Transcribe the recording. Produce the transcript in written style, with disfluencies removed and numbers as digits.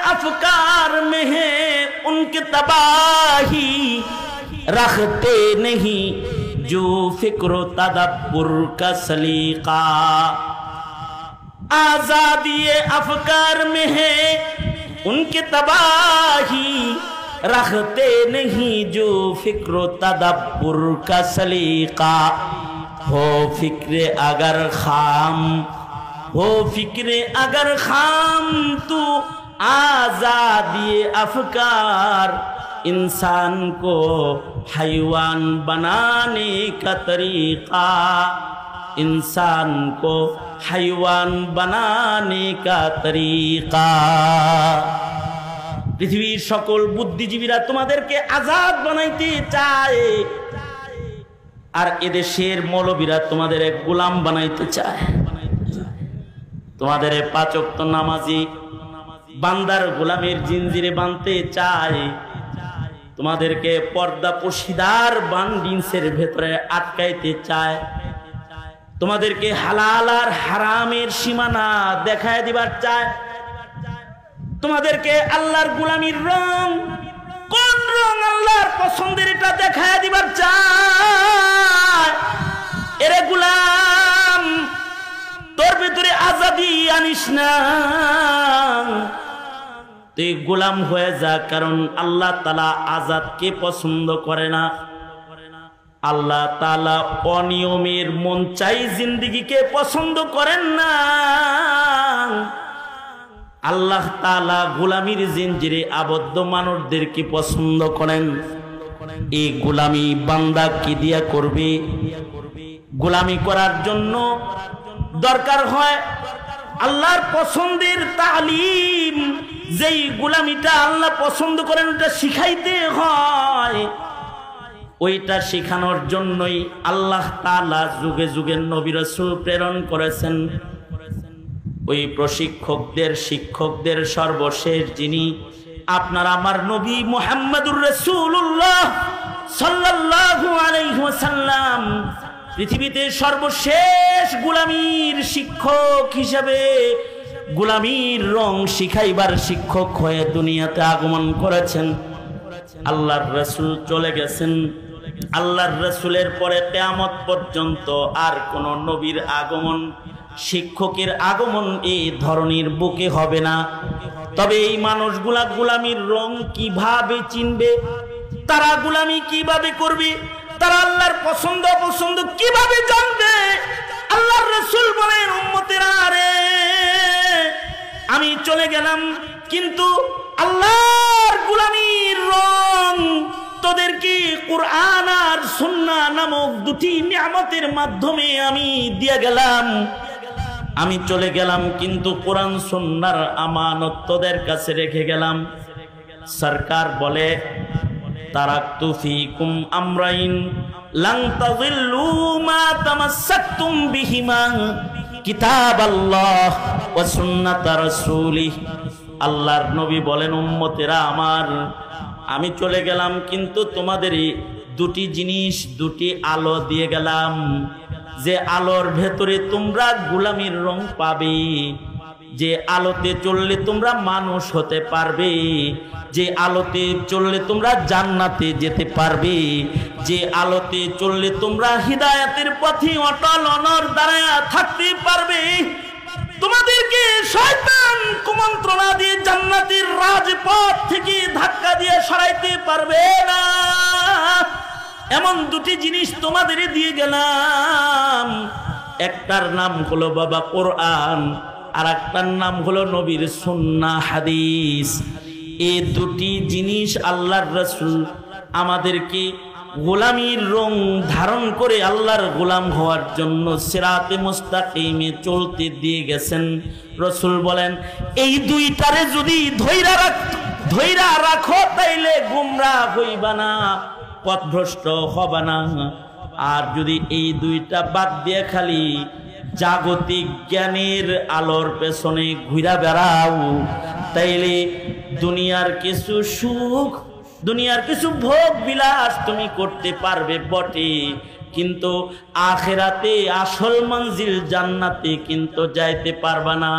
अफकार में है उनकी तबाही, रखते नहीं जो फिक्र तदब्बुर का सलीका। आजादी अफकार में है उनकी तबाही, रखते नहीं जो फिक्र तदब्बुर का सलीका। हो फिक्र अगर खाम, हो फिक्र अगर खाम तू आजादी अफकार, इंसान को हैवान बनाने का तरीका, इंसान को हैवान बनाने का तरीका। পৃথিবীর সকল বুদ্ধিজীবীরা তোমাদেরকে আজাদ বানাইতে চায়, আর এদেশের মৌলবীরা তোমাদের গোলাম বানাইতে চায়। তোমাদের পাঁচ ওয়াক্ত নামাজি বান্দার গোলামের জিনজিরে বাঁধতে চায়, তোমাদেরকে পর্দা পশিদার বান্ডিংসের ভেতরে আটকাইতে চায়, তোমাদেরকে হালাল আর হারামের সীমানা দেখায় দিবার চায়, তোমাদেরকে আল্লাহর গোলামির রং কোন রং আল্লাহর পছন্দের এটা দেখায় দিবার চায়। এরে গোলাম, তোর ভিতরে আজাদি আনিস না, তুই গোলাম হয়ে যা, কারণ আল্লাহ তাআলা আজাদকে পছন্দ করে না। আল্লাহ তাআলা অনিয়মের মন চাই জিন্দেগিকে পছন্দ করেন না। আল্লাহ তাআলা গোলামির জিনজিরে আবদ্ধ মানুষদেরকে পছন্দ করেন। এই গোলামি বান্দা কি দিয়া করবে? গোলামি করার জন্য দরকার হয় আল্লাহর পছন্দের তালিম। যেই গোলামিটা আল্লাহ পছন্দ করেন ওটা শিখাইতে হয়। ওইটা শেখানোর জন্যই আল্লাহ তাআলা যুগে যুগে নবী রাসূল প্রেরণ করেছেন। ওই প্রশিক্ষকদের শিক্ষকদের সর্বশেষ যিনি আপনার আমার নবী মুহাম্মদুর রাসূলুল্লাহ সাল্লাল্লাহু আলাইহি ওয়াসাল্লাম, পৃথিবীতে সর্বশেষ গোলামির শিক্ষক হিসেবে গোলামির রং শিখাইবার শিক্ষক হয়ে দুনিয়াতে আগমন করেছেন। আল্লাহর রাসূল চলে গেছেন। আল্লাহর রাসূলের পরে কিয়ামত পর্যন্ত আর কোন নবীর আগমন, শিক্ষকের আগমন এই ধরনের বুকে হবে না। তবে এই মানুষগুলা গোলামির রং কিভাবে চিনবে, তারা গোলামি কিভাবে করবে, তারা আল্লাহর পছন্দ অপছন্দ কিভাবে জানবে? আল্লাহর রাসূল বলেন, উম্মতেরা রে, আমি চলে গেলাম, কিন্তু আল্লাহর গোলামির রং তোদেরকে কুরআন আর সুন্নাহ নামক দুটি নিয়ামতের মাধ্যমে আমি দিয়ে গেলাম। আমি চলে গেলাম, কিন্তু কোরআন সুন্নাহর আমানত তোদের কাছে রেখে গেলাম। সরকার বলে, তারাকতু ফীকুম আমরাইন লান তাযিল্লু মা তামাসসাকতুম বিহিমা কিতাবাল্লাহ ওয়া সুন্নাত রাসূলিহ। আল্লাহর নবী বলেন, উম্মতেরা আমার, আমি চলে গেলাম, কিন্তু তোমাদের দুটি জিনিস, দুটি আলো দিয়ে গেলাম, যে আলোর ভেতরে তোমরা গোলামির রং পাবে, যে আলোতে চললে তোমরা মানুষ হতে পারবে, যে আলোতে চললে তোমরা জান্নাতে যেতে পারবে, যে আলোতে চললে তোমরা হিদায়াতের পথে অটল অনড় দাঁড়ায়া থাকতে পারবে। তোমাদেরকে শয়তান কুমন্ত্রণা দিয়ে জান্নাতের রাজপথ থেকে ধাক্কা দিয়ে সরাইতে পারবে না। এমন দুটি জিনিস তোমাদের দিয়ে গেলাম। একটার নাম হলো বাবা কোরআন, আর একটার নাম হলো নবীর সুন্নাহ হাদিস। এই দুটি জিনিস আল্লাহর রাসূল আমাদেরকে গোলামির রং ধারণ করে আল্লাহর গোলাম হওয়ার জন্য সিরাতে মুস্তাকিমে চলতে দিয়ে গেছেন। রাসূল বলেন, এই দুইটারে যদি ধইরা রাখো তাইলে গোমরাহ হইবা না, পথভ্রষ্ট হবা না। আর যদি এই দুইটা বাদ দিয়ে খালি জাগতিক জ্ঞানের আলোর পেছনে ঘুরা বেড়াও, তাইলে দুনিয়ার কিছু সুখ, দুনিয়ার কিছু ভোগ বিলাস তুমি করতে পারবে বটে, কিন্তু আখিরাতে আসল মঞ্জিল জান্নাতে কিন্তু যাইতে পারবা না।